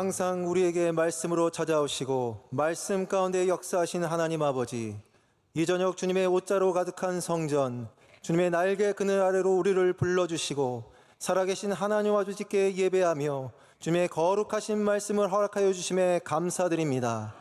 항상 우리에게 말씀으로 찾아오시고 말씀 가운데 역사하신 하나님 아버지, 이 저녁 주님의 옷자로 가득한 성전, 주님의 날개 그늘 아래로 우리를 불러주시고 살아계신 하나님 아버지께 예배하며 주님의 거룩하신 말씀을 허락하여 주심에 감사드립니다.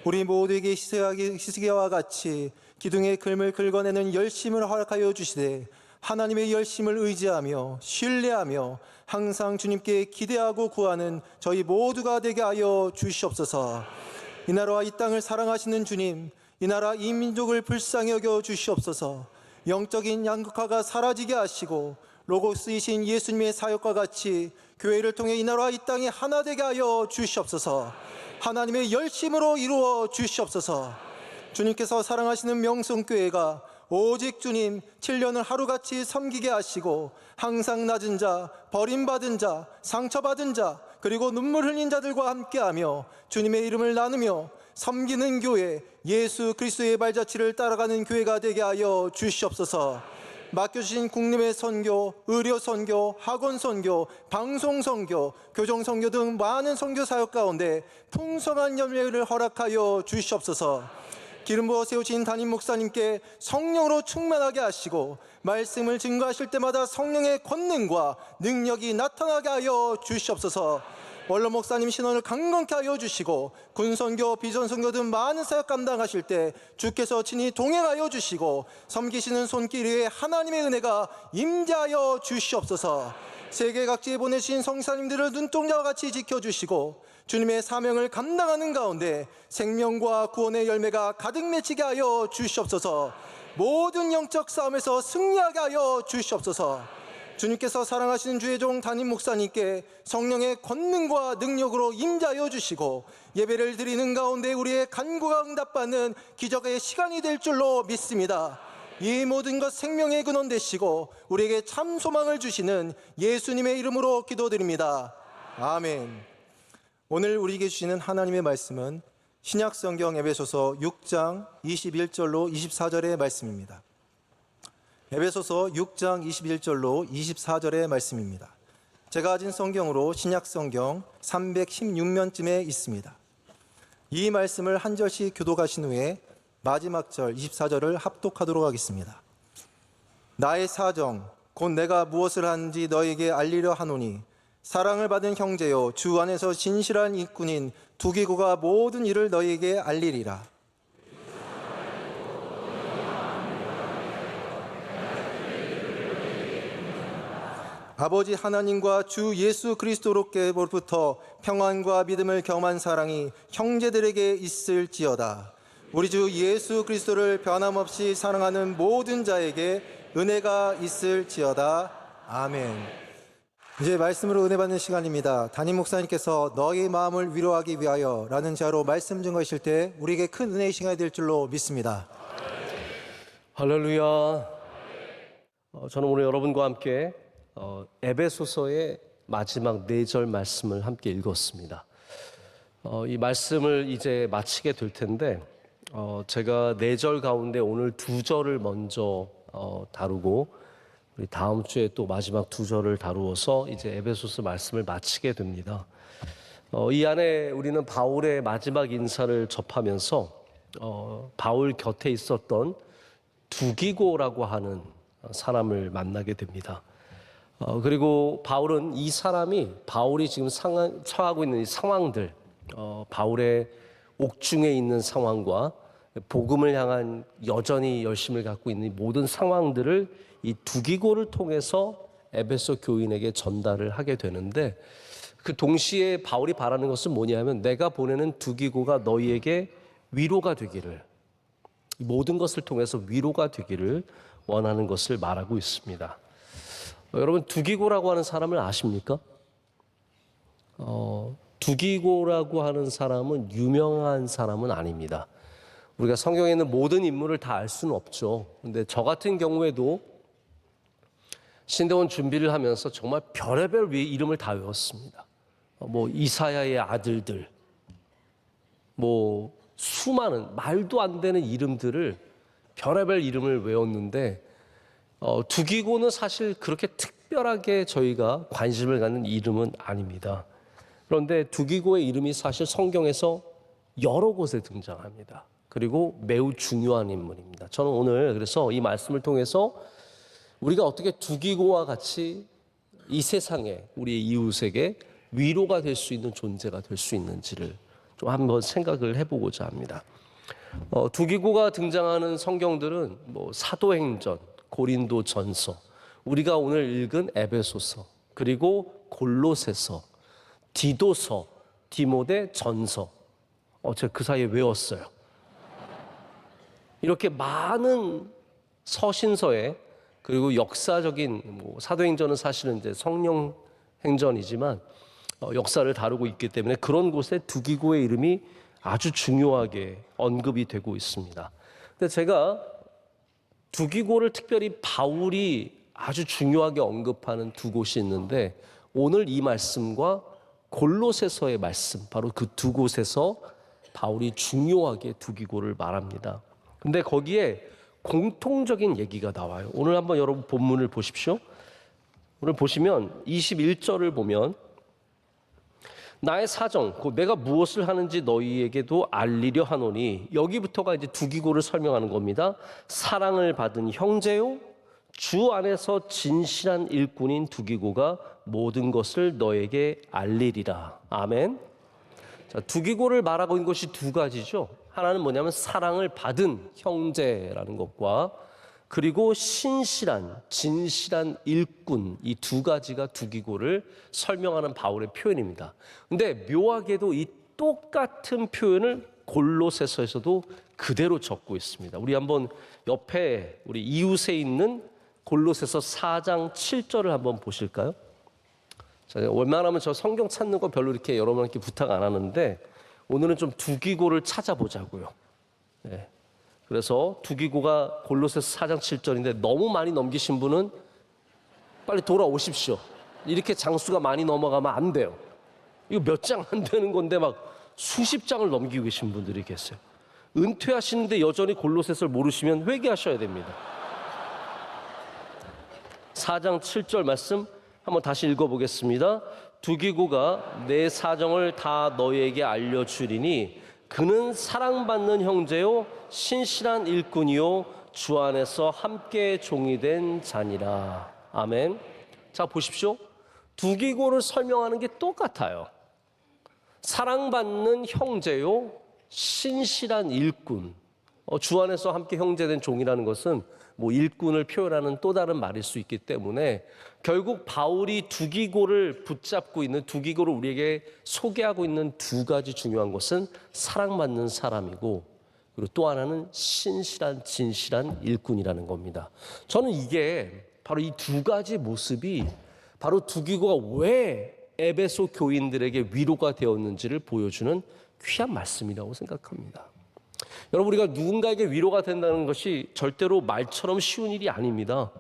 우리 모두에게 히스기야와 같이 기둥의 금을 긁어내는 열심을 허락하여 주시되 하나님의 열심을 의지하며 신뢰하며 항상 주님께 기대하고 구하는 저희 모두가 되게 하여 주시옵소서. 이 나라와 이 땅을 사랑하시는 주님, 이 나라 이 민족을 불쌍히 여겨 주시옵소서. 영적인 양극화가 사라지게 하시고 로고스이신 예수님의 사역과 같이 교회를 통해 이 나라와 이 땅이 하나 되게 하여 주시옵소서. 하나님의 열심으로 이루어 주시옵소서. 주님께서 사랑하시는 명성교회가 오직 주님 7년을 하루같이 섬기게 하시고 항상 낮은 자, 버림받은 자, 상처받은 자, 그리고 눈물 흘린 자들과 함께하며 주님의 이름을 나누며 섬기는 교회, 예수 그리스도의 발자취를 따라가는 교회가 되게 하여 주시옵소서. 맡겨주신 국림의 선교, 의료 선교, 학원 선교, 방송 선교, 교정 선교 등 많은 선교 사역 가운데 풍성한 열매를 허락하여 주시옵소서. 기름 부어 세우신 담임 목사님께 성령으로 충만하게 하시고 말씀을 증거하실 때마다 성령의 권능과 능력이 나타나게 하여 주시옵소서. 원로 목사님 신원을 강건케 하여 주시고 군선교, 비전선교 등 많은 사역 감당하실 때 주께서 친히 동행하여 주시고 섬기시는 손길 위에 하나님의 은혜가 임재하여 주시옵소서. 세계 각지에 보내신 성사님들을 눈동자와 같이 지켜주시고 주님의 사명을 감당하는 가운데 생명과 구원의 열매가 가득 맺히게 하여 주시옵소서. 모든 영적 싸움에서 승리하게 하여 주시옵소서. 주님께서 사랑하시는 주의 종 담임 목사님께 성령의 권능과 능력으로 임재하여 주시고 예배를 드리는 가운데 우리의 간구가 응답받는 기적의 시간이 될 줄로 믿습니다. 이 모든 것 생명의 근원 되시고 우리에게 참 소망을 주시는 예수님의 이름으로 기도드립니다. 아멘. 오늘 우리에게 주시는 하나님의 말씀은 신약성경 에베소서 6장 21절로 24절의 말씀입니다. 에베소서 6장 21절로 24절의 말씀입니다. 제가 가진 성경으로 신약성경 316면쯤에 있습니다. 이 말씀을 한 절씩 교독하신 후에 마지막 절 24절을 합독하도록 하겠습니다. 나의 사정 곧 내가 무엇을 하는지 너에게 알리려 하노니 사랑을 받은 형제요 주 안에서 진실한 일꾼인 두기고가 모든 일을 너희에게 알리리라. 아버지 하나님과 주 예수 그리스도로부터 평안과 믿음을 겸한 사랑이 형제들에게 있을지어다. 우리 주 예수 그리스도를 변함없이 사랑하는 모든 자에게 은혜가 있을지어다. 아멘. 이제 말씀으로 은혜 받는 시간입니다. 담임 목사님께서 너희 마음을 위로하기 위하여 라는 자로 말씀 증거하실 때 우리에게 큰 은혜의 시간이 될 줄로 믿습니다. 할렐루야. 저는 오늘 여러분과 함께 에베소서의 마지막 4절 말씀을 함께 읽었습니다. 이 말씀을 이제 마치게 될 텐데 제가 4절 가운데 오늘 2절을 먼저 다루고 우리 다음 주에 또 마지막 2절을 다루어서 이제 에베소서 말씀을 마치게 됩니다. 이 안에 우리는 바울의 마지막 인사를 접하면서 바울 곁에 있었던 두기고라고 하는 사람을 만나게 됩니다. 그리고 바울은 이 사람이 바울이 지금 처하고 있는 이 상황들, 바울의 옥중에 있는 상황과 복음을 향한 여전히 열심을 갖고 있는 모든 상황들을 이 두기고를 통해서 에베소 교인에게 전달을 하게 되는데 그 동시에 바울이 바라는 것은 뭐냐면 내가 보내는 두기고가 너희에게 위로가 되기를, 모든 것을 통해서 위로가 되기를 원하는 것을 말하고 있습니다. 여러분 두기고라고 하는 사람을 아십니까? 두기고라고 하는 사람은 유명한 사람은 아닙니다. 우리가 성경에 있는 모든 인물을 다 알 수는 없죠. 근데 저 같은 경우에도 신대원 준비를 하면서 정말 별의별 이름을 다 외웠습니다. 이사야의 아들들, 수많은 말도 안 되는 이름들을 별의별 이름을 외웠는데 두기고는 사실 그렇게 특별하게 저희가 관심을 갖는 이름은 아닙니다. 그런데 두기고의 이름이 사실 성경에서 여러 곳에 등장합니다. 그리고 매우 중요한 인물입니다. 저는 오늘 그래서 이 말씀을 통해서 우리가 어떻게 두기고와 같이 이 세상에 우리의 이웃에게 위로가 될 수 있는 존재가 될 수 있는지를 좀 한번 생각을 해보고자 합니다. 두기고가 등장하는 성경들은 사도행전, 고린도전서, 우리가 오늘 읽은 에베소서, 그리고 골로새서, 디도서, 디모데 전서. 제가 그 사이에 외웠어요. 이렇게 많은 서신서에, 그리고 역사적인 사도행전은 사실은 이제 성령 행전이지만 역사를 다루고 있기 때문에 그런 곳에 두기고의 이름이 아주 중요하게 언급이 되고 있습니다. 근데 제가 두기고를 특별히 바울이 아주 중요하게 언급하는 두 곳이 있는데, 오늘 이 말씀과 골로새서의 말씀, 바로 그 두 곳에서 바울이 중요하게 두기고를 말합니다. 근데 거기에 공통적인 얘기가 나와요. 오늘 한번 여러분 본문을 보십시오. 오늘 보시면 21절을 보면 나의 사정, 내가 무엇을 하는지 너희에게도 알리려 하노니, 여기부터가 이제 두기고를 설명하는 겁니다. 사랑을 받은 형제요, 주 안에서 진실한 일꾼인 두기고가 모든 것을 너에게 알리리라. 아멘. 자, 두기고를 말하고 있는 것이 두 가지죠. 하나는 뭐냐면 사랑을 받은 형제라는 것과, 그리고 신실한, 진실한 일꾼, 이 두 가지가 두기고를 설명하는 바울의 표현입니다. 근데 묘하게도 이 똑같은 표현을 골로새서에서도 그대로 적고 있습니다. 우리 한번 옆에 우리 이웃에 있는 골로새서 4장 7절을 한번 보실까요? 자, 웬만하면 저 성경 찾는 거 별로 이렇게 여러분께 부탁 안 하는데 오늘은 좀 두기고를 찾아보자고요. 네. 그래서 두기고가 골로새서 4장 7절인데 너무 많이 넘기신 분은 빨리 돌아오십시오. 이렇게 장수가 많이 넘어가면 안 돼요. 이거 몇 장 안 되는 건데 막 수십 장을 넘기고 계신 분들이 계세요. 은퇴하시는데 여전히 골로새서를 모르시면 회개하셔야 됩니다. 4장 7절 말씀 한번 다시 읽어보겠습니다. 두기고가 내 사정을 다 너희에게 알려주리니 그는 사랑받는 형제요 신실한 일꾼이요 주 안에서 함께 종이 된 자니라. 아멘. 자, 보십시오. 두기고를 설명하는 게 똑같아요. 사랑받는 형제요 신실한 일꾼. 주 안에서 함께 형제된 종이라는 것은 일꾼을 표현하는 또 다른 말일 수 있기 때문에 결국 바울이 두기고를 붙잡고 있는, 두기고를 우리에게 소개하고 있는 두 가지 중요한 것은 사랑받는 사람이고, 그리고 또 하나는 신실한, 진실한 일꾼이라는 겁니다. 저는 이게 바로 이 두 가지 모습이 바로 두기고가 왜 에베소 교인들에게 위로가 되었는지를 보여주는 귀한 말씀이라고 생각합니다. 여러분, 우리가 누군가에게 위로가 된다는 것이 절대로 말처럼 쉬운 일이 아닙니다.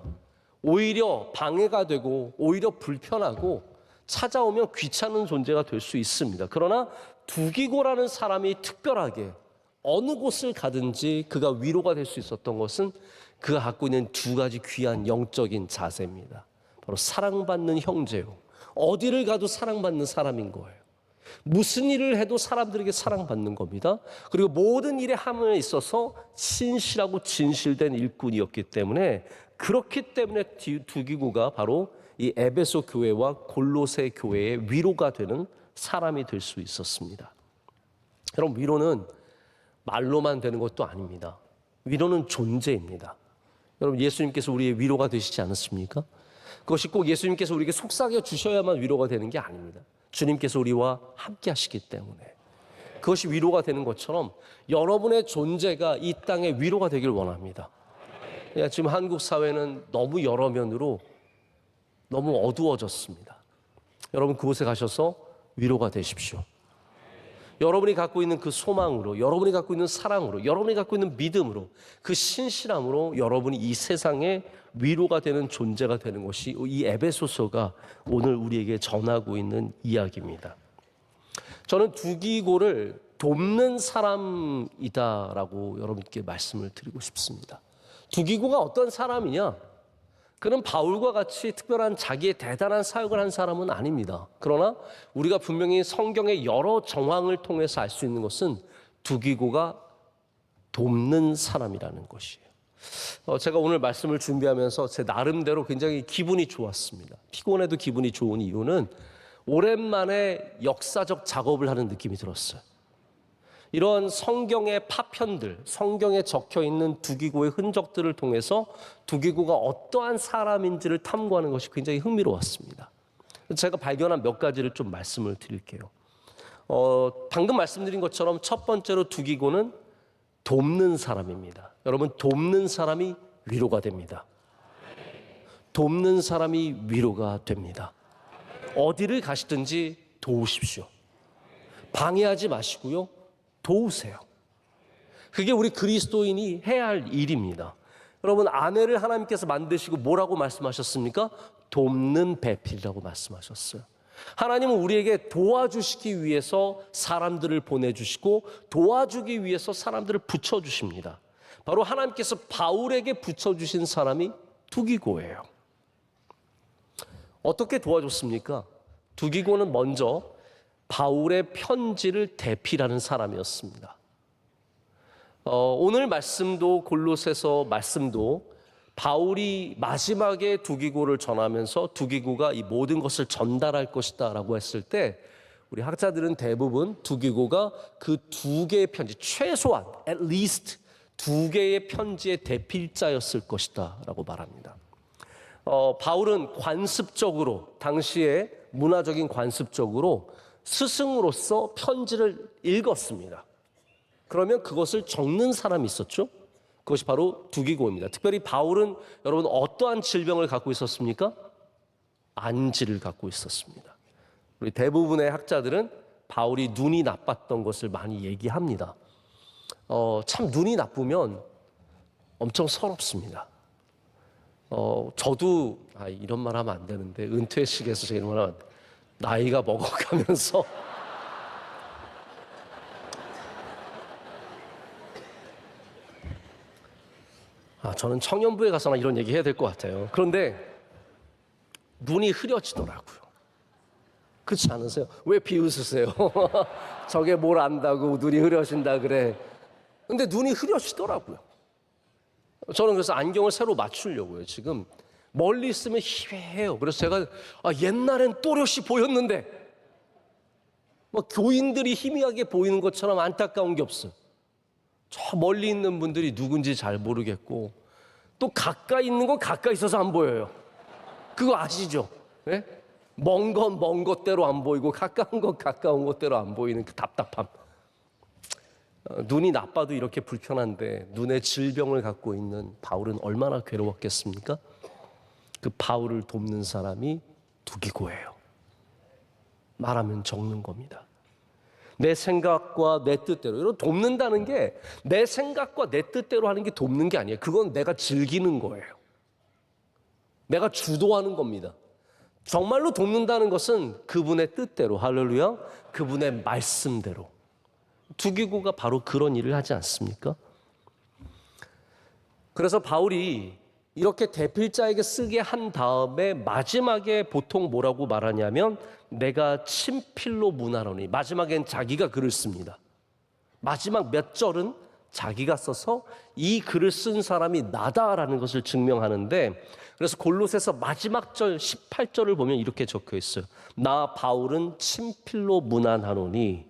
오히려 방해가 되고 오히려 불편하고 찾아오면 귀찮은 존재가 될 수 있습니다. 그러나 두기고라는 사람이 특별하게 어느 곳을 가든지 그가 위로가 될 수 있었던 것은 그가 갖고 있는 두 가지 귀한 영적인 자세입니다. 바로 사랑받는 형제요. 어디를 가도 사랑받는 사람인 거예요. 무슨 일을 해도 사람들에게 사랑받는 겁니다. 그리고 모든 일에 함에 있어서 신실하고 진실된 일꾼이었기 때문에, 그렇기 때문에 두기고가 바로 이 에베소 교회와 골로새 교회의 위로가 되는 사람이 될 수 있었습니다. 여러분, 위로는 말로만 되는 것도 아닙니다. 위로는 존재입니다. 여러분, 예수님께서 우리의 위로가 되시지 않았습니까? 그것이 꼭 예수님께서 우리에게 속삭여 주셔야만 위로가 되는 게 아닙니다. 주님께서 우리와 함께 하시기 때문에 그것이 위로가 되는 것처럼 여러분의 존재가 이 땅에 위로가 되길 원합니다. 지금 한국 사회는 너무 여러 면으로 너무 어두워졌습니다. 여러분, 그곳에 가셔서 위로가 되십시오. 여러분이 갖고 있는 그 소망으로, 여러분이 갖고 있는 사랑으로, 여러분이 갖고 있는 믿음으로, 그 신실함으로 여러분이 이 세상에 위로가 되는 존재가 되는 것이 이 에베소서가 오늘 우리에게 전하고 있는 이야기입니다. 저는 두기고를 돕는 사람이다라고 여러분께 말씀을 드리고 싶습니다. 두기고가 어떤 사람이냐? 그는 바울과 같이 특별한 자기의 대단한 사역을 한 사람은 아닙니다. 그러나 우리가 분명히 성경의 여러 정황을 통해서 알 수 있는 것은 두기고가 돕는 사람이라는 것이에요. 제가 오늘 말씀을 준비하면서 제 나름대로 굉장히 기분이 좋았습니다. 피곤해도 기분이 좋은 이유는 오랜만에 역사적 작업을 하는 느낌이 들었어요. 이런 성경의 파편들, 성경에 적혀 있는 두기고의 흔적들을 통해서 두기고가 어떠한 사람인지를 탐구하는 것이 굉장히 흥미로웠습니다. 제가 발견한 몇 가지를 좀 말씀을 드릴게요. 방금 말씀드린 것처럼 첫 번째로 두기고는 돕는 사람입니다. 여러분, 돕는 사람이 위로가 됩니다. 돕는 사람이 위로가 됩니다. 어디를 가시든지 도우십시오. 방해하지 마시고요. 도우세요. 그게 우리 그리스도인이 해야 할 일입니다. 여러분, 아내를 하나님께서 만드시고 뭐라고 말씀하셨습니까? 돕는 배필이라고 말씀하셨어요. 하나님은 우리에게 도와주시기 위해서 사람들을 보내주시고 도와주기 위해서 사람들을 붙여주십니다. 바로 하나님께서 바울에게 붙여주신 사람이 두기고예요. 어떻게 도와줬습니까? 두기고는 먼저 바울의 편지를 대필하는 사람이었습니다. 오늘 말씀도 골로새서 말씀도 바울이 마지막에 두기고를 전하면서 두기고가 이 모든 것을 전달할 것이다 라고 했을 때 우리 학자들은 대부분 두기고가 그 두 개의 편지, 최소한 at least 두 개의 편지의 대필자였을 것이다 라고 말합니다. 바울은 관습적으로, 당시에 문화적인 관습적으로 스승으로서 편지를 읽었습니다. 그러면 그것을 적는 사람이 있었죠. 그것이 바로 두기고입니다. 특별히 바울은 여러분 어떠한 질병을 갖고 있었습니까? 안지를 갖고 있었습니다. 우리 대부분의 학자들은 바울이 눈이 나빴던 것을 많이 얘기합니다. 참 눈이 나쁘면 엄청 서럽습니다. 저도 이런 말 하면 안 되는데 은퇴식에서 제가 이런 말 하면 나이가 먹어가면서 저는 청년부에 가서나 이런 얘기 해야 될 것 같아요. 그런데 눈이 흐려지더라고요. 그렇지 않으세요? 왜 비웃으세요? 저게 뭘 안다고 눈이 흐려진다 그래. 근데 눈이 흐려지더라고요. 저는 그래서 안경을 새로 맞추려고요. 지금 멀리 있으면 희미해요. 그래서 제가 옛날엔 또렷이 보였는데 교인들이 희미하게 보이는 것처럼 안타까운 게 없어요. 저 멀리 있는 분들이 누군지 잘 모르겠고 또 가까이 있는 건 가까이 있어서 안 보여요. 그거 아시죠? 네? 먼 건 먼 것대로 안 보이고 가까운 건 가까운 것대로 안 보이는 그 답답함. 눈이 나빠도 이렇게 불편한데 눈의 질병을 갖고 있는 바울은 얼마나 괴로웠겠습니까? 그 바울을 돕는 사람이 두기고예요. 말하면 적는 겁니다. 내 생각과 내 뜻대로. 여러분, 돕는다는 게 내 생각과 내 뜻대로 하는 게 돕는 게 아니에요. 그건 내가 즐기는 거예요. 내가 주도하는 겁니다. 정말로 돕는다는 것은 그분의 뜻대로, 할렐루야, 그분의 말씀대로. 두기고가 바로 그런 일을 하지 않습니까? 그래서 바울이 이렇게 대필자에게 쓰게 한 다음에 마지막에 보통 뭐라고 말하냐면 내가 친필로 문하노니, 마지막엔 자기가 글을 씁니다. 마지막 몇 절은 자기가 써서 이 글을 쓴 사람이 나다라는 것을 증명하는데, 그래서 골로새서 마지막 절 18절을 보면 이렇게 적혀 있어요. 나 바울은 친필로 문안하노니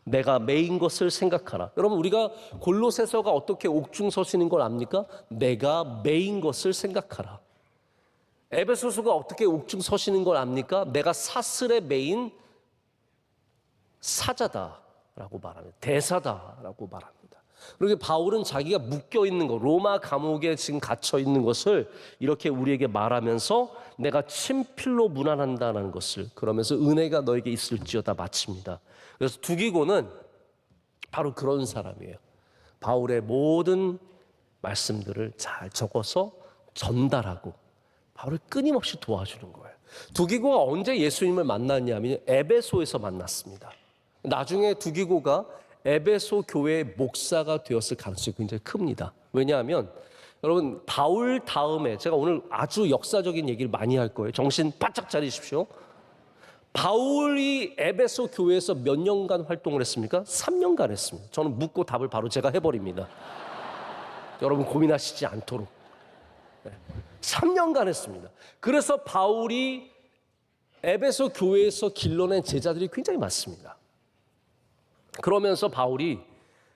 내가 매인 것을 생각하라. 여러분, 우리가 골로새서가 어떻게 옥중서신인 걸 압니까? 내가 매인 것을 생각하라. 에베소서가 어떻게 옥중서신인 걸 압니까? 내가 사슬에 매인 사자다라고 말합니다. 대사다라고 말합니다. 그리고 바울은 자기가 묶여 있는 것, 로마 감옥에 지금 갇혀 있는 것을 이렇게 우리에게 말하면서 내가 친필로 문안한다는 것을, 그러면서 은혜가 너에게 있을지어다 마칩니다. 그래서 두기고는 바로 그런 사람이에요. 바울의 모든 말씀들을 잘 적어서 전달하고 바울을 끊임없이 도와주는 거예요. 두기고가 언제 예수님을 만났냐면 에베소에서 만났습니다. 나중에 두기고가 에베소 교회의 목사가 되었을 가능성이 굉장히 큽니다. 왜냐하면 여러분, 바울 다음에 제가 오늘 아주 역사적인 얘기를 많이 할 거예요. 정신 바짝 차리십시오. 바울이 에베소 교회에서 몇 년간 활동을 했습니까? 3년간 했습니다. 저는 묻고 답을 바로 제가 해버립니다. 여러분 고민하시지 않도록. 3년간 했습니다. 그래서 바울이 에베소 교회에서 길러낸 제자들이 굉장히 많습니다. 그러면서 바울이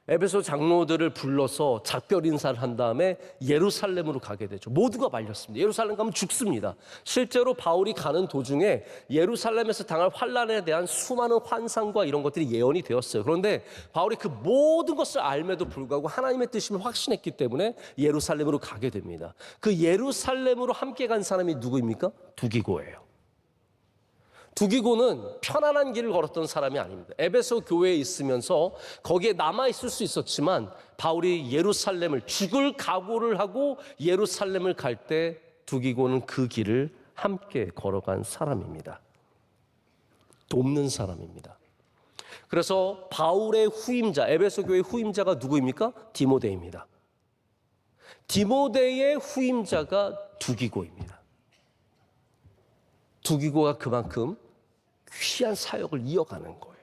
에베소 장로들을 불러서 작별 인사를 한 다음에 예루살렘으로 가게 되죠. 모두가 말렸습니다. 예루살렘 가면 죽습니다. 실제로 바울이 가는 도중에 예루살렘에서 당할 환난에 대한 수많은 환상과 이런 것들이 예언이 되었어요. 그런데 바울이 그 모든 것을 알매도 불구하고 하나님의 뜻임을 확신했기 때문에 예루살렘으로 가게 됩니다. 그 예루살렘으로 함께 간 사람이 누구입니까? 두기고예요. 두기고는 편안한 길을 걸었던 사람이 아닙니다. 에베소 교회에 있으면서 거기에 남아있을 수 있었지만 바울이 예루살렘을 죽을 각오를 하고 예루살렘을 갈 때 두기고는 그 길을 함께 걸어간 사람입니다. 돕는 사람입니다. 그래서 바울의 후임자, 에베소 교회의 후임자가 누구입니까? 디모데입니다. 디모데의 후임자가 두기고입니다. 두기고가 그만큼 귀한 사역을 이어가는 거예요.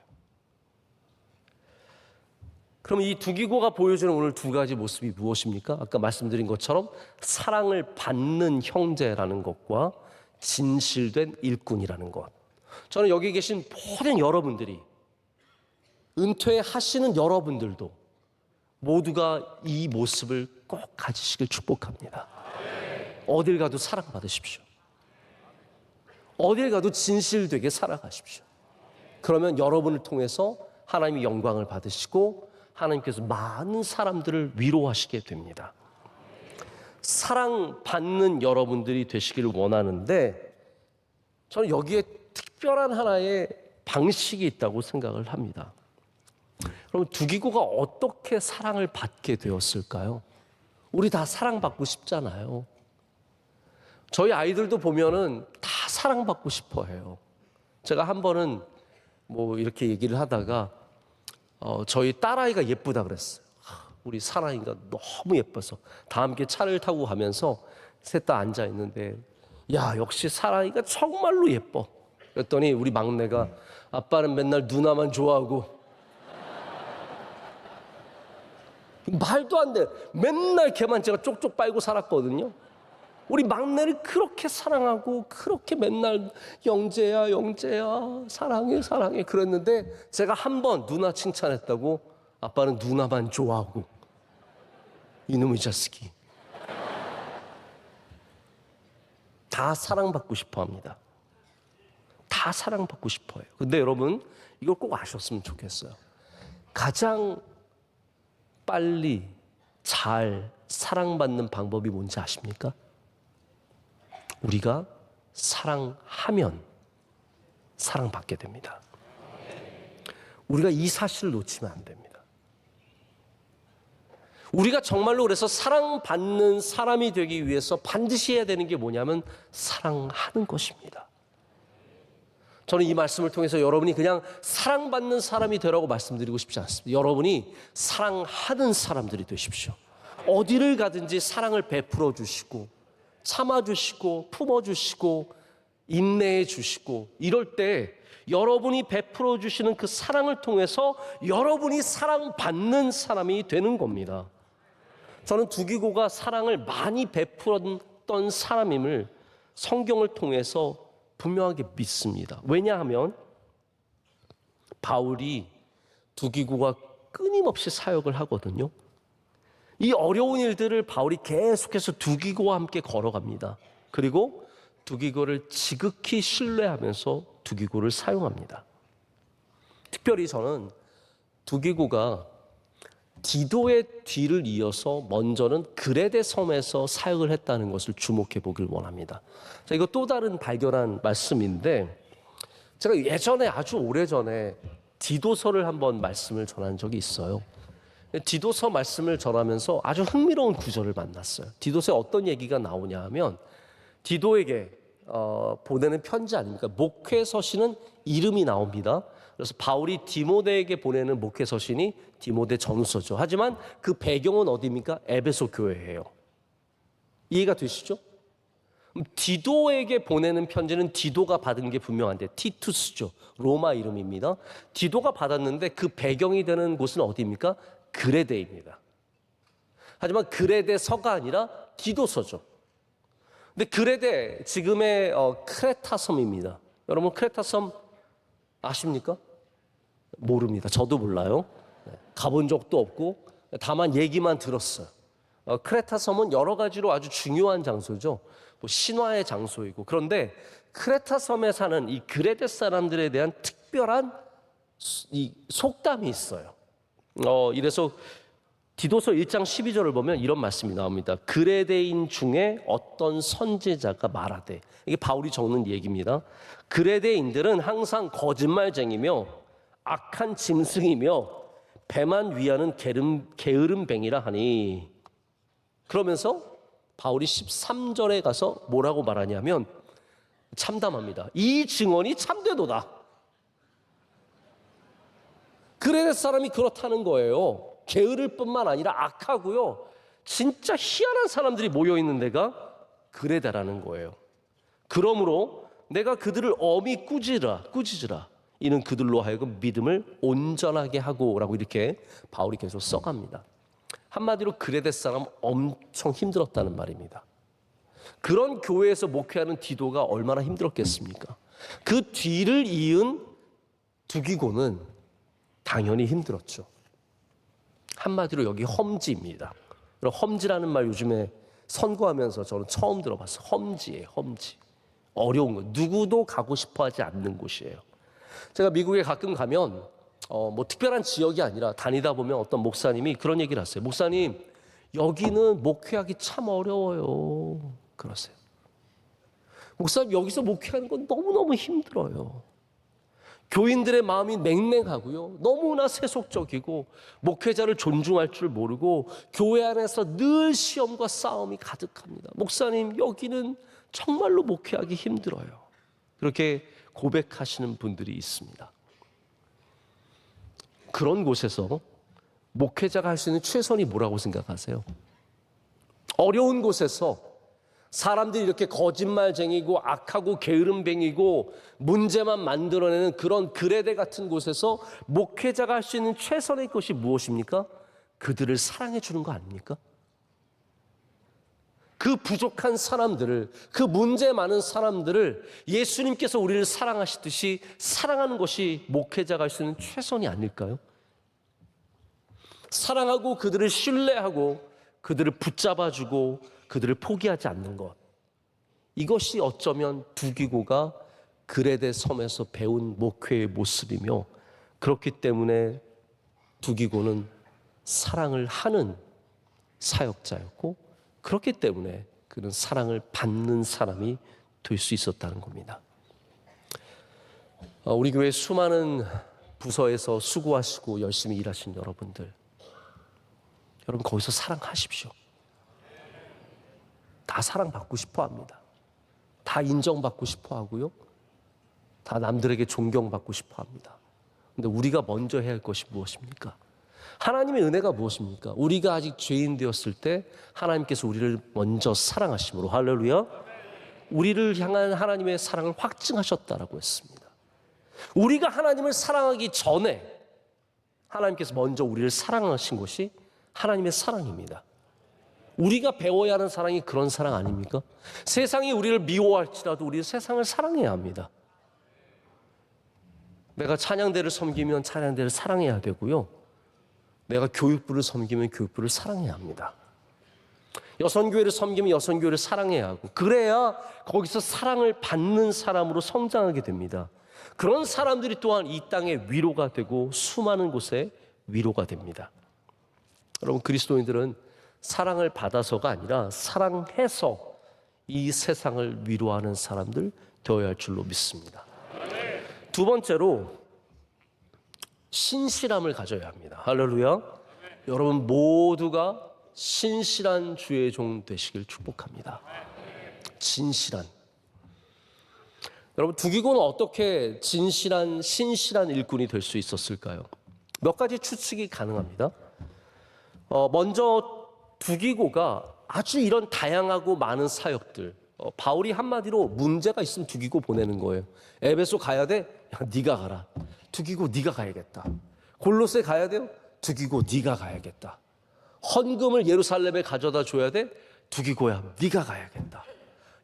그럼 이 두기고가 보여주는 오늘 두 가지 모습이 무엇입니까? 아까 말씀드린 것처럼 사랑을 받는 형제라는 것과 진실된 일꾼이라는 것. 저는 여기 계신 모든 여러분들이, 은퇴하시는 여러분들도 모두가 이 모습을 꼭 가지시길 축복합니다. 어딜 가도 사랑받으십시오. 어딜 가도 진실되게 살아가십시오. 그러면 여러분을 통해서 하나님의 영광을 받으시고 하나님께서 많은 사람들을 위로하시게 됩니다. 사랑받는 여러분들이 되시기를 원하는데 저는 여기에 특별한 하나의 방식이 있다고 생각을 합니다. 그럼 두기고가 어떻게 사랑을 받게 되었을까요? 우리 다 사랑받고 싶잖아요. 저희 아이들도 보면은 다 사랑받고 싶어 해요. 제가 한 번은 뭐 이렇게 얘기를 하다가 저희 딸아이가 예쁘다 그랬어요. 우리 사랑이가 너무 예뻐서 다 함께 차를 타고 가면서 셋 다 앉아 있는데 야, 역시 사랑이가 정말로 예뻐. 그랬더니 우리 막내가 아빠는 맨날 누나만 좋아하고 말도 안 돼. 맨날 걔만 제가 쪽쪽 빨고 살았거든요. 우리 막내를 그렇게 사랑하고 그렇게 맨날 영재야 영재야 사랑해 사랑해 그랬는데 제가 한 번 누나 칭찬했다고 아빠는 누나만 좋아하고 이놈의 자식이 다 사랑받고 싶어 합니다. 다 사랑받고 싶어요. 근데 여러분 이걸 꼭 아셨으면 좋겠어요. 가장 빨리 잘 사랑받는 방법이 뭔지 아십니까? 우리가 사랑하면 사랑받게 됩니다. 우리가 이 사실을 놓치면 안 됩니다. 우리가 정말로 그래서 사랑받는 사람이 되기 위해서 반드시 해야 되는 게 뭐냐면 사랑하는 것입니다. 저는 이 말씀을 통해서 여러분이 그냥 사랑받는 사람이 되라고 말씀드리고 싶지 않습니다. 여러분이 사랑하는 사람들이 되십시오. 어디를 가든지 사랑을 베풀어 주시고 참아주시고 품어주시고 인내해 주시고 이럴 때 여러분이 베풀어 주시는 그 사랑을 통해서 여러분이 사랑받는 사람이 되는 겁니다. 저는 두기고가 사랑을 많이 베풀었던 사람임을 성경을 통해서 분명하게 믿습니다. 왜냐하면 바울이 두기고가 끊임없이 사역을 하거든요. 이 어려운 일들을 바울이 계속해서 두기고와 함께 걸어갑니다. 그리고 두기고를 지극히 신뢰하면서 두기고를 사용합니다. 특별히 저는 두기고가 디도의 뒤를 이어서 먼저는 그레데 섬에서 사역을 했다는 것을 주목해 보길 원합니다. 자, 이거 또 다른 발견한 말씀인데 제가 예전에 아주 오래전에 디도서를 한번 말씀을 전한 적이 있어요. 디도서 말씀을 전하면서 아주 흥미로운 구절을 만났어요. 디도서에 어떤 얘기가 나오냐 하면 디도에게 보내는 편지 아닙니까? 목회서신은 이름이 나옵니다. 그래서 바울이 디모데에게 보내는 목회서신이 디모데 전후서죠. 하지만 그 배경은 어디입니까? 에베소 교회예요. 이해가 되시죠? 디도에게 보내는 편지는 디도가 받은 게 분명한데 티투스죠. 로마 이름입니다. 디도가 받았는데 그 배경이 되는 곳은 어디입니까? 그레데입니다. 하지만 그레데서가 아니라 디도서죠. 근데 그레데 지금의 크레타 섬입니다. 여러분 크레타 섬 아십니까? 모릅니다. 저도 몰라요. 가본 적도 없고 다만 얘기만 들었어요. 크레타 섬은 여러 가지로 아주 중요한 장소죠. 뭐 신화의 장소이고. 그런데 크레타 섬에 사는 이 그레데 사람들에 대한 특별한 이 속담이 있어요. 이래서 디도서 1장 12절을 보면 이런 말씀이 나옵니다. 그레데인 중에 어떤 선지자가 말하되, 이게 바울이 적는 얘기입니다. 그레데인들은 항상 거짓말쟁이며 악한 짐승이며 배만 위하는 게으름뱅이라 하니. 그러면서 바울이 13절에 가서 뭐라고 말하냐면 참담합니다. 이 증언이 참되도다. 그레데 사람이 그렇다는 거예요. 게으를 뿐만 아니라 악하고요. 진짜 희한한 사람들이 모여있는 데가 그레데라는 거예요. 그러므로 내가 그들을 엄히 꾸짖으라. 이는 그들로 하여금 믿음을 온전하게 하고라고 이렇게 바울이 계속 써갑니다. 한마디로 그레데 사람 엄청 힘들었다는 말입니다. 그런 교회에서 목회하는 디도가 얼마나 힘들었겠습니까? 그 뒤를 이은 두기고는 당연히 힘들었죠. 한마디로 여기 험지입니다. 험지라는 말 요즘에 선거하면서 저는 처음 들어봤어요. 험지예요, 험지. 어려운 거. 누구도 가고 싶어 하지 않는 곳이에요. 제가 미국에 가끔 가면 뭐 특별한 지역이 아니라 다니다 보면 어떤 목사님이 그런 얘기를 하세요. 목사님, 여기는 목회하기 참 어려워요. 그러세요. 목사님, 여기서 목회하는 건 너무너무 힘들어요. 교인들의 마음이 맹맹하고요. 너무나 세속적이고 목회자를 존중할 줄 모르고 교회 안에서 늘 시험과 싸움이 가득합니다. 목사님, 여기는 정말로 목회하기 힘들어요. 그렇게 고백하시는 분들이 있습니다. 그런 곳에서 목회자가 할 수 있는 최선이 뭐라고 생각하세요? 어려운 곳에서 사람들이 이렇게 거짓말쟁이고 악하고 게으름뱅이고 문제만 만들어내는 그런 그레데 같은 곳에서 목회자가 할 수 있는 최선의 것이 무엇입니까? 그들을 사랑해 주는 거 아닙니까? 그 부족한 사람들을, 그 문제 많은 사람들을 예수님께서 우리를 사랑하시듯이 사랑하는 것이 목회자가 할 수 있는 최선이 아닐까요? 사랑하고 그들을 신뢰하고 그들을 붙잡아주고 그들을 포기하지 않는 것. 이것이 어쩌면 두기고가 그레데 섬에서 배운 목회의 모습이며, 그렇기 때문에 두기고는 사랑을 하는 사역자였고, 그렇기 때문에 그는 사랑을 받는 사람이 될 수 있었다는 겁니다. 우리 교회 수많은 부서에서 수고하시고 열심히 일하신 여러분들, 여러분 거기서 사랑하십시오. 다 사랑받고 싶어 합니다. 다 인정받고 싶어 하고요. 다 남들에게 존경받고 싶어 합니다. 근데 우리가 먼저 해야 할 것이 무엇입니까? 하나님의 은혜가 무엇입니까? 우리가 아직 죄인 되었을 때 하나님께서 우리를 먼저 사랑하심으로, 할렐루야, 우리를 향한 하나님의 사랑을 확증하셨다라고 했습니다. 우리가 하나님을 사랑하기 전에 하나님께서 먼저 우리를 사랑하신 것이 하나님의 사랑입니다. 우리가 배워야 하는 사랑이 그런 사랑 아닙니까? 세상이 우리를 미워할지라도 우리 세상을 사랑해야 합니다. 내가 찬양대를 섬기면 찬양대를 사랑해야 되고요. 내가 교육부를 섬기면 교육부를 사랑해야 합니다. 여선교회를 섬기면 여선교회를 사랑해야 하고, 그래야 거기서 사랑을 받는 사람으로 성장하게 됩니다. 그런 사람들이 또한 이 땅에 위로가 되고 수많은 곳에 위로가 됩니다. 여러분, 그리스도인들은 사랑을 받아서가 아니라 사랑해서 이 세상을 위로하는 사람들 되어야 할 줄로 믿습니다. 두 번째로 신실함을 가져야 합니다. 할렐루야. 여러분 모두가 신실한 주의 종 되시길 축복합니다. 진실한. 여러분, 두기고는 어떻게 진실한 신실한 일꾼이 될 수 있었을까요? 몇 가지 추측이 가능합니다. 먼저 두기고가 아주 이런 다양하고 많은 사역들, 바울이 한마디로 문제가 있으면 두기고 보내는 거예요. 에베소 가야 돼? 야, 네가 가라. 두기고 네가 가야겠다. 골로새 가야 돼요? 두기고 네가 가야겠다. 헌금을 예루살렘에 가져다 줘야 돼? 두기고야 네가 가야겠다.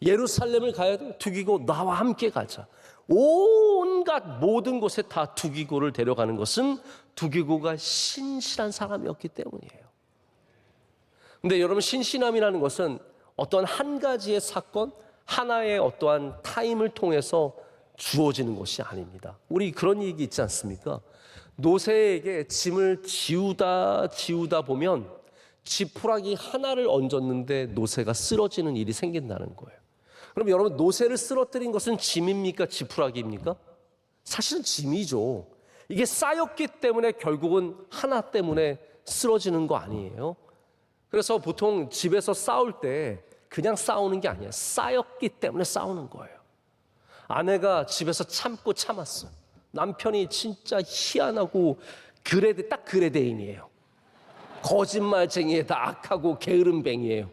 예루살렘을 가야 돼? 두기고 나와 함께 가자. 온갖 모든 곳에 다 두기고를 데려가는 것은 두기고가 신실한 사람이었기 때문이에요. 근데 여러분, 신실함이라는 것은 어떠한 한 가지의 사건, 하나의 어떠한 타임을 통해서 주어지는 것이 아닙니다. 우리 그런 얘기 있지 않습니까? 노새에게 짐을 지우다 보면 지푸라기 하나를 얹었는데 노새가 쓰러지는 일이 생긴다는 거예요. 그럼 여러분, 노새를 쓰러뜨린 것은 짐입니까? 지푸라기입니까? 사실은 짐이죠. 이게 쌓였기 때문에 결국은 하나 때문에 쓰러지는 거 아니에요? 그래서 보통 집에서 싸울 때 그냥 싸우는 게 아니에요. 쌓였기 때문에 싸우는 거예요. 아내가 집에서 참았어요. 남편이 진짜 희한하고 딱 그레데인이에요. 거짓말쟁이에다 악하고 게으름뱅이에요.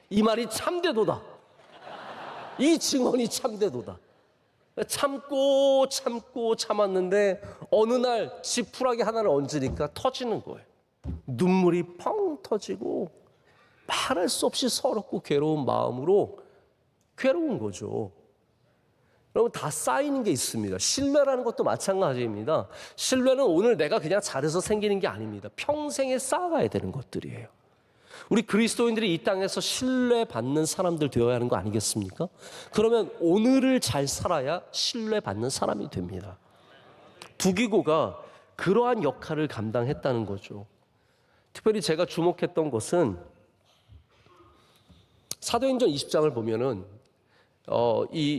이 말이 참되도다. 이 증언이 참되도다. 참았는데 어느 날 지푸라기 하나를 얹으니까 터지는 거예요. 눈물이 펑 터지고 말할 수 없이 서럽고 괴로운 마음으로 괴로운 거죠. 여러분, 다 쌓이는 게 있습니다. 신뢰라는 것도 마찬가지입니다. 신뢰는 오늘 내가 그냥 잘해서 생기는 게 아닙니다. 평생에 쌓아가야 되는 것들이에요. 우리 그리스도인들이 이 땅에서 신뢰받는 사람들 되어야 하는 거 아니겠습니까? 그러면 오늘을 잘 살아야 신뢰받는 사람이 됩니다. 두기고가 그러한 역할을 감당했다는 거죠. 특별히 제가 주목했던 것은 사도행전 20장을 보면은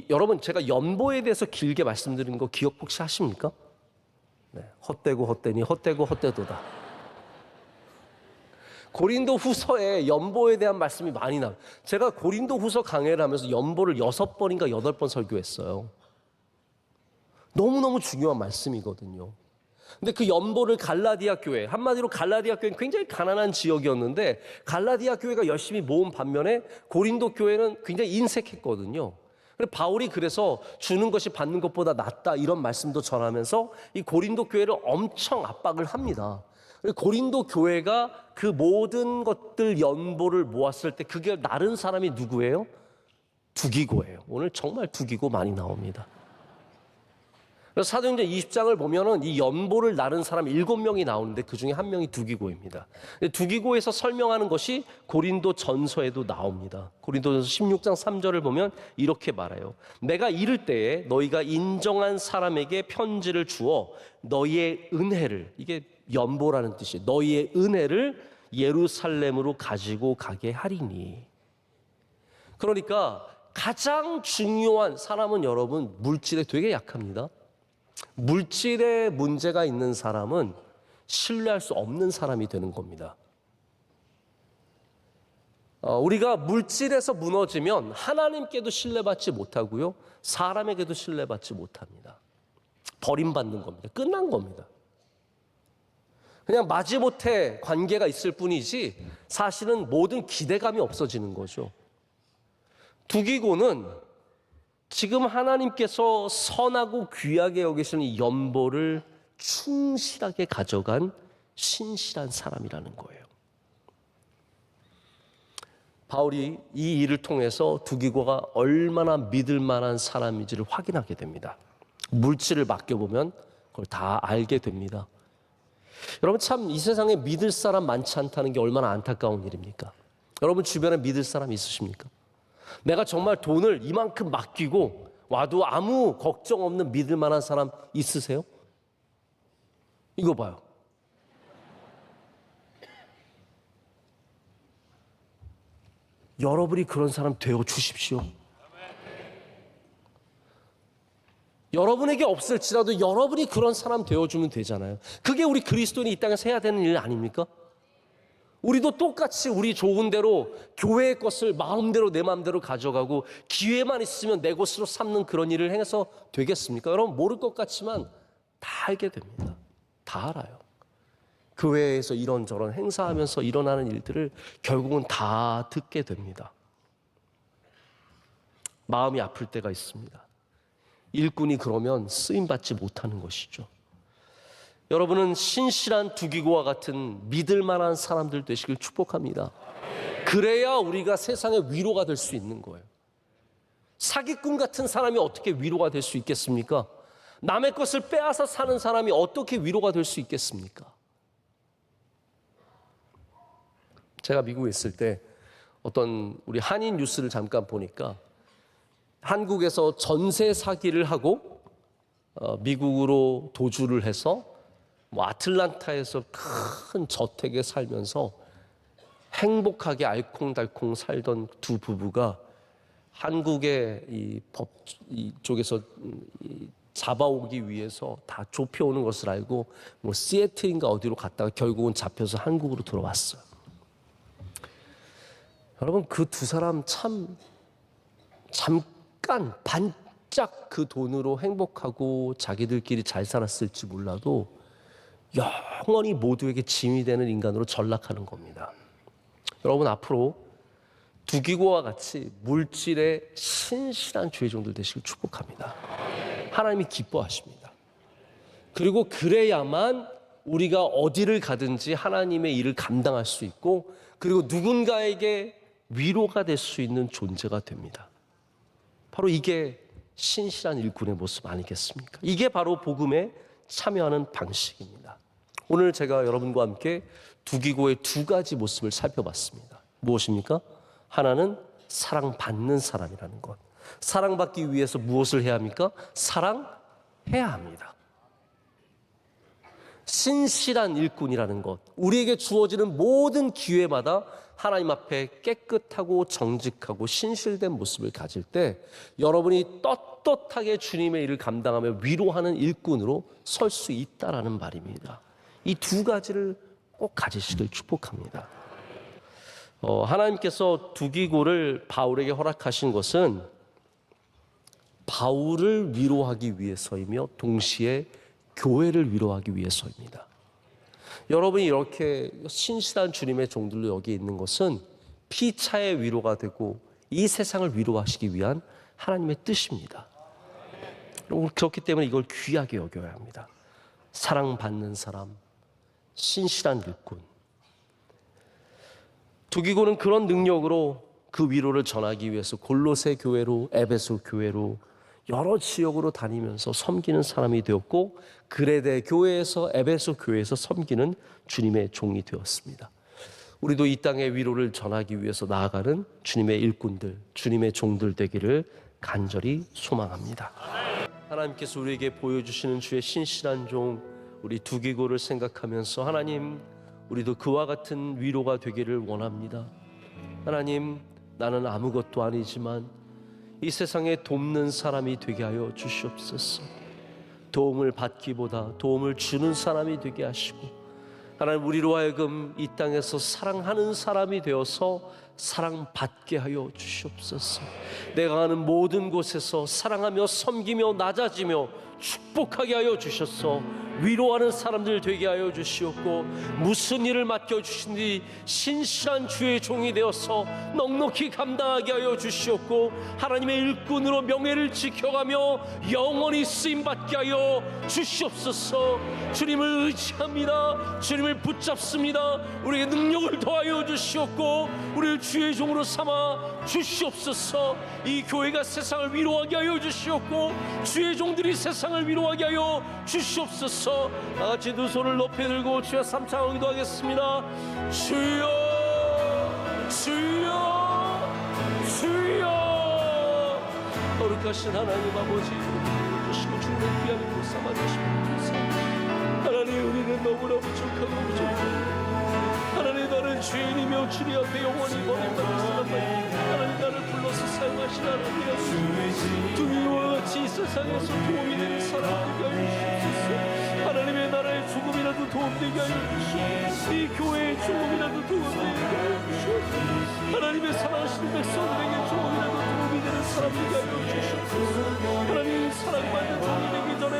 여러분, 제가 연보에 대해서 길게 말씀드린 거 기억 혹시 하십니까? 네, 헛되고 헛되니 헛되고 헛되도다. 고린도 후서에 연보에 대한 말씀이 많이 나와요. 제가 고린도 후서 강해를 하면서 연보를 6번인가 8번 설교했어요. 너무너무 중요한 말씀이거든요. 근데 그 연보를 갈라디아 교회, 한마디로 갈라디아 교회는 굉장히 가난한 지역이었는데 갈라디아 교회가 열심히 모은 반면에 고린도 교회는 굉장히 인색했거든요. 바울이 그래서 주는 것이 받는 것보다 낫다 이런 말씀도 전하면서 이 고린도 교회를 엄청 압박을 합니다. 고린도 교회가 그 모든 것들 연보를 모았을 때 그게 나른 사람이 누구예요? 두기고예요. 오늘 정말 두기고 많이 나옵니다. 그래서 사도행전 20장을 보면은 이 연보를 나른 사람 7명이 나오는데 그 중에 한 명이 두기고입니다. 두기고에서 설명하는 것이 고린도 전서에도 나옵니다. 고린도전서 16장 3절을 보면 이렇게 말해요. 내가 이를 때에 너희가 인정한 사람에게 편지를 주어 너희의 은혜를, 이게 연보라는 뜻이에요. 너희의 은혜를 예루살렘으로 가지고 가게 하리니. 그러니까 가장 중요한 사람은 여러분 물질에 되게 약합니다. 물질에 문제가 있는 사람은 신뢰할 수 없는 사람이 되는 겁니다. 우리가 물질에서 무너지면 하나님께도 신뢰받지 못하고요, 사람에게도 신뢰받지 못합니다. 버림받는 겁니다. 끝난 겁니다. 그냥 마지못해 관계가 있을 뿐이지 사실은 모든 기대감이 없어지는 거죠. 두기고는 지금 하나님께서 선하고 귀하게 여기시는 이 연보를 충실하게 가져간 신실한 사람이라는 거예요. 바울이 이 일을 통해서 두기고가 얼마나 믿을 만한 사람인지를 확인하게 됩니다. 물질을 맡겨보면 그걸 다 알게 됩니다. 여러분, 참 이 세상에 믿을 사람 많지 않다는 게 얼마나 안타까운 일입니까? 여러분 주변에 믿을 사람 있으십니까? 내가 정말 돈을 이만큼 맡기고 와도 아무 걱정 없는 믿을 만한 사람 있으세요? 이거 봐요. 여러분이 그런 사람 되어 주십시오. 여러분에게 없을지라도 여러분이 그런 사람 되어주면 되잖아요. 그게 우리 그리스도인이 이 땅에서 해야 되는 일 아닙니까? 우리도 똑같이 우리 좋은 대로 교회의 것을 마음대로 내 마음대로 가져가고 기회만 있으면 내 것으로 삼는 그런 일을 행해서 되겠습니까? 여러분 모를 것 같지만 다 알게 됩니다. 다 알아요. 교회에서 이런저런 행사하면서 일어나는 일들을 결국은 다 듣게 됩니다. 마음이 아플 때가 있습니다. 일꾼이 그러면 쓰임받지 못하는 것이죠. 여러분은 신실한 두기고와 같은 믿을 만한 사람들 되시길 축복합니다. 그래야 우리가 세상의 위로가 될 수 있는 거예요. 사기꾼 같은 사람이 어떻게 위로가 될 수 있겠습니까? 남의 것을 빼앗아 사는 사람이 어떻게 위로가 될 수 있겠습니까? 제가 미국에 있을 때 어떤 우리 한인 뉴스를 잠깐 보니까 한국에서 전세 사기를 하고 미국으로 도주를 해서 아틀란타에서 큰 저택에 살면서 행복하게 알콩달콩 살던 두 부부가 한국의 이 법 이쪽에서 잡아오기 위해서 다 좁혀오는 것을 알고 시애틀인가 어디로 갔다가 결국은 잡혀서 한국으로 들어왔어요. 여러분, 그 두 사람 참 잠깐 반짝 그 돈으로 행복하고 자기들끼리 잘 살았을지 몰라도 영원히 모두에게 짐이 되는 인간으로 전락하는 겁니다. 여러분, 앞으로 두기고와 같이 물질에 신실한 주의 종들 되시길 축복합니다. 하나님이 기뻐하십니다. 그리고 그래야만 우리가 어디를 가든지 하나님의 일을 감당할 수 있고, 그리고 누군가에게 위로가 될 수 있는 존재가 됩니다. 바로 이게 신실한 일꾼의 모습 아니겠습니까? 이게 바로 복음에 참여하는 방식입니다. 오늘 제가 여러분과 함께 두기고의 두 가지 모습을 살펴봤습니다. 무엇입니까? 하나는 사랑받는 사람이라는 것. 사랑받기 위해서 무엇을 해야 합니까? 사랑해야 합니다. 신실한 일꾼이라는 것, 우리에게 주어지는 모든 기회마다 하나님 앞에 깨끗하고 정직하고 신실된 모습을 가질 때 여러분이 떳떳하게 주님의 일을 감당하며 위로하는 일꾼으로 설 수 있다라는 말입니다. 이 두 가지를 꼭 가지시길 축복합니다. 하나님께서 두기고를 바울에게 허락하신 것은 바울을 위로하기 위해서이며 동시에 교회를 위로하기 위해서입니다. 여러분이 이렇게 신실한 주님의 종들로 여기 있는 것은 피차의 위로가 되고 이 세상을 위로하시기 위한 하나님의 뜻입니다. 그렇기 때문에 이걸 귀하게 여겨야 합니다. 사랑받는 사람, 신실한 일꾼. 두기고는 그런 능력으로 그 위로를 전하기 위해서 골로새 교회로, 에베소 교회로 여러 지역으로 다니면서 섬기는 사람이 되었고, 그레데 교회에서, 에베소 교회에서 섬기는 주님의 종이 되었습니다. 우리도 이 땅의 위로를 전하기 위해서 나아가는 주님의 일꾼들, 주님의 종들 되기를 간절히 소망합니다. 하나님께서 우리에게 보여주시는 주의 신실한 종, 우리 두기고를 생각하면서 하나님, 우리도 그와 같은 위로가 되기를 원합니다. 하나님, 나는 아무것도 아니지만 이 세상에 돕는 사람이 되게 하여 주시옵소서. 도움을 받기보다 도움을 주는 사람이 되게 하시고, 하나님, 우리로 하여금 이 땅에서 사랑하는 사람이 되어서 사랑받게 하여 주시옵소서. 내가 가는 모든 곳에서 사랑하며 섬기며 낮아지며 축복하게 하여 주셨소. 위로하는 사람들 되게 하여 주시옵고, 무슨 일을 맡겨주신지 신실한 주의 종이 되어서 넉넉히 감당하게 하여 주시옵고, 하나님의 일꾼으로 명예를 지켜가며 영원히 쓰임받게 하여 주시옵소서. 주님을 의지합니다. 주님을 붙잡습니다. 우리에게 능력을 더하여 주시옵고 우리를 주의 종으로 삼아 주시옵소서. 이 교회가 세상을 위로하게 하여 주시옵고 주의 종들이 세상을 위로하게 하여 주시옵소서. 다같이 두 손을 높이 들고 주여 삼창을 기도하겠습니다. 주여, 주여, 주여. 거룩하신 하나님 아버지, 주시고 주님의 귀한 것 삼아주시옵소서. 하나님, 우리는 너무나 부족하고 부족합니다. 하나님, 나는 죄인이며 주님 앞에 영원히 버림받을 사람만, 하나님, 나를 불러서 사용하신 하나님, 두기와 같이 이 세상에서 도움이 되는 사람들이 하여 주시옵소서. 하나님의 나라에 조금이라도 도움되게 하여 주시옵소서. 이 교회에 조금이라도 도움되게 하여 주시옵소서. 하나님의 사랑하시는 백성들에게 조금이라도 도움이 되는 사람들이 하여 주시옵소서. 하나님, 사랑받는 종이 되기 전에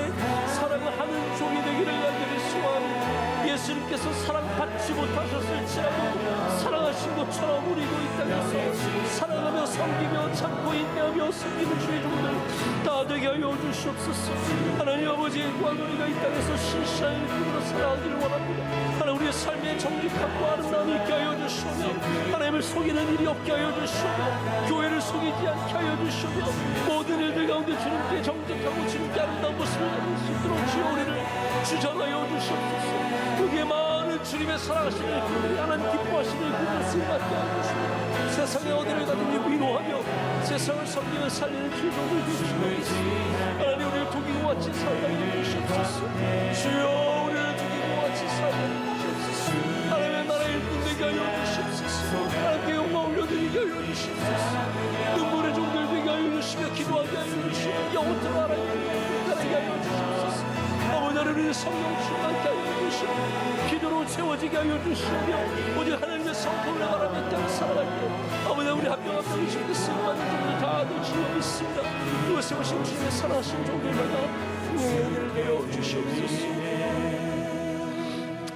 사랑을 하는 종이 되기를 간절히 소원합니다. 예수님께서 사랑받지 못하셨을지라도 사랑하신 것처럼 우리도 이 땅에서 사랑하며 섬기며 참고 인내하며 섬기는 주의 종들 다 되게 하여 주시옵소서. 하나님 아버지, 또한 우리가 이 땅에서 신실한 일꾼으로 살아가기를 원합니다. 하나님, 우리의 삶에 정직함과 아름다움이 있게 하여 주시오며 하나님을 속이는 일이 없게 하여 주시오며 교회를 속이지 않게 하여 주시오며 모든 일들 가운데 주님께 정직하고 주님께 아름다운 모습을 가질 수 있도록 주여 우리를 주장하여 주시옵소서. 여기에 많은 주님의 사랑하시는 일꾼들이 하나님 기뻐하시는 일꾼들 쓰임받게 하여 주시옵소서. 세상에 어디를 가든지 위로하며 세상을 섬기며 살리는 주의 종들 되시옵소서. 하나님, 우리를 독이고 같이 살게 하여 주시옵소서. 주여, 우리를 독이고 같이 살게 하여 주시옵소서. 하나님의 나라의 일꾼 되게 하여 주시옵소서. 하나님께 영광 올려드리게 하여 주시옵소서. 눈물의 종들 되게 하여 주시며 기도하게 하여 주시며 영원토록 하나님을 따르게 하여 주시옵소서. 아버지, 우리를 성령 충만케 하여 주시며 기도로 채워지게 하여 주시며 오직 하나님의 성품을 바라며 이 땅을 살아갈 때 아버지, 우리 한 명 한 명이 주님께 쓰임받는 종들 다 되시며 믿습니다. 이곳에 오신 주님의 사랑하신 종들마다 은혜를 내어 주시옵소서.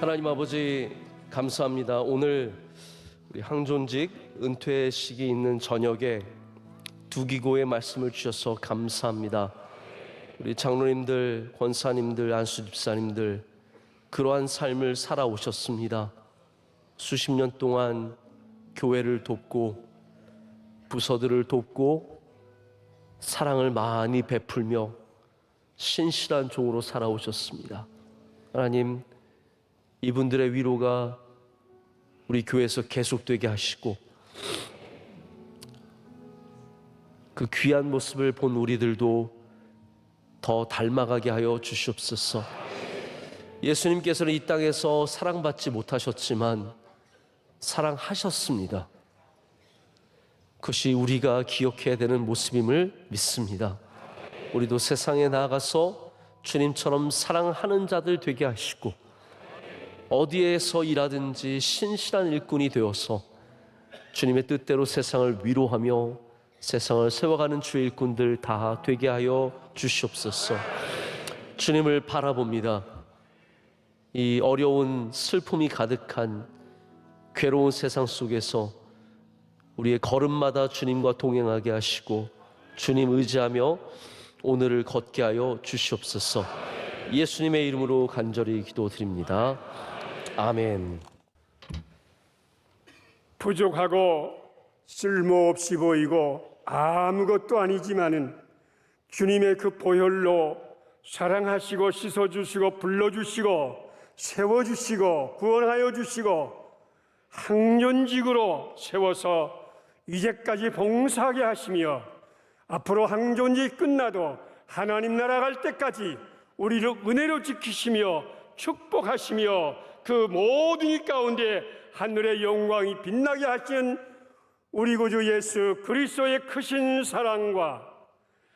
하나님 아버지, 감사합니다. 오늘 우리 항존직 은퇴식이 있는 저녁에 두기고의 말씀을 주셔서 감사합니다. 우리 장로님들, 권사님들, 안수 집사님들 그러한 삶을 살아오셨습니다. 수십 년 동안 교회를 돕고 부서들을 돕고 사랑을 많이 베풀며 신실한 종으로 살아오셨습니다. 하나님, 이분들의 위로가 우리 교회에서 계속되게 하시고 그 귀한 모습을 본 우리들도 더 닮아가게 하여 주시옵소서. 예수님께서는 이 땅에서 사랑받지 못하셨지만 사랑하셨습니다. 그것이 우리가 기억해야 되는 모습임을 믿습니다. 우리도 세상에 나아가서 주님처럼 사랑하는 자들 되게 하시고 어디에서 일하든지 신실한 일꾼이 되어서 주님의 뜻대로 세상을 위로하며 세상을 세워가는 주의 일꾼들 다 되게 하여 주시옵소서. 주님을 바라봅니다. 이 어려운 슬픔이 가득한 괴로운 세상 속에서 우리의 걸음마다 주님과 동행하게 하시고 주님 의지하며 오늘을 걷게 하여 주시옵소서. 예수님의 이름으로 간절히 기도드립니다. 아멘. 부족하고 쓸모없이 보이고 아무것도 아니지만은 주님의 그 보혈로 사랑하시고 씻어주시고 불러주시고 세워주시고 구원하여 주시고 항존직으로 세워서 이제까지 봉사하게 하시며 앞으로 항존직 끝나도 하나님 나라 갈 때까지 우리를 은혜로 지키시며 축복하시며 그 모든 일 가운데 하늘의 영광이 빛나게 하시는 우리 구주 예수 그리스도의 크신 사랑과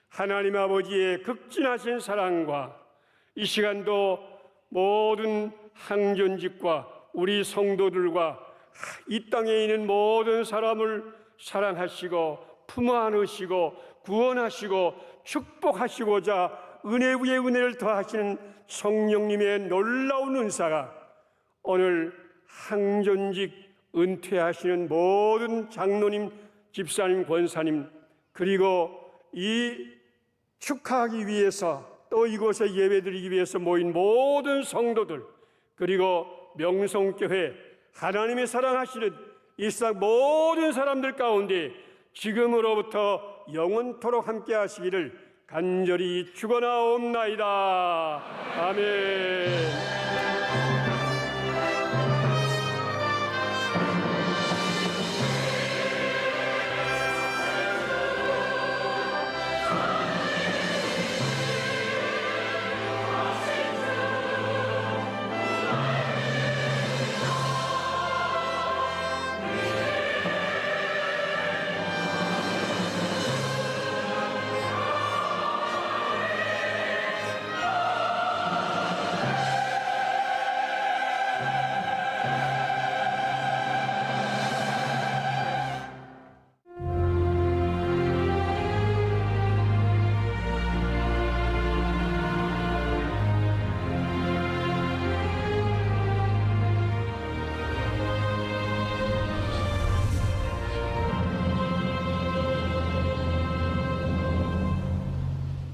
하나님 아버지의 극진하신 사랑과 이 시간도 모든 항존직과 우리 성도들과 이 땅에 있는 모든 사람을 사랑하시고 품어 안으시고 구원하시고 축복하시고자 은혜 위에 은혜를 더하시는 성령님의 놀라운 은사가 오늘 항존직 은퇴하시는 모든 장로님, 집사님, 권사님 그리고 이 축하하기 위해서 또 이곳에 예배드리기 위해서 모인 모든 성도들 그리고 명성교회 하나님의 사랑하시는 이 세상 모든 사람들 가운데 지금으로부터 영원토록 함께 하시기를 간절히 축원하옵나이다. 아멘.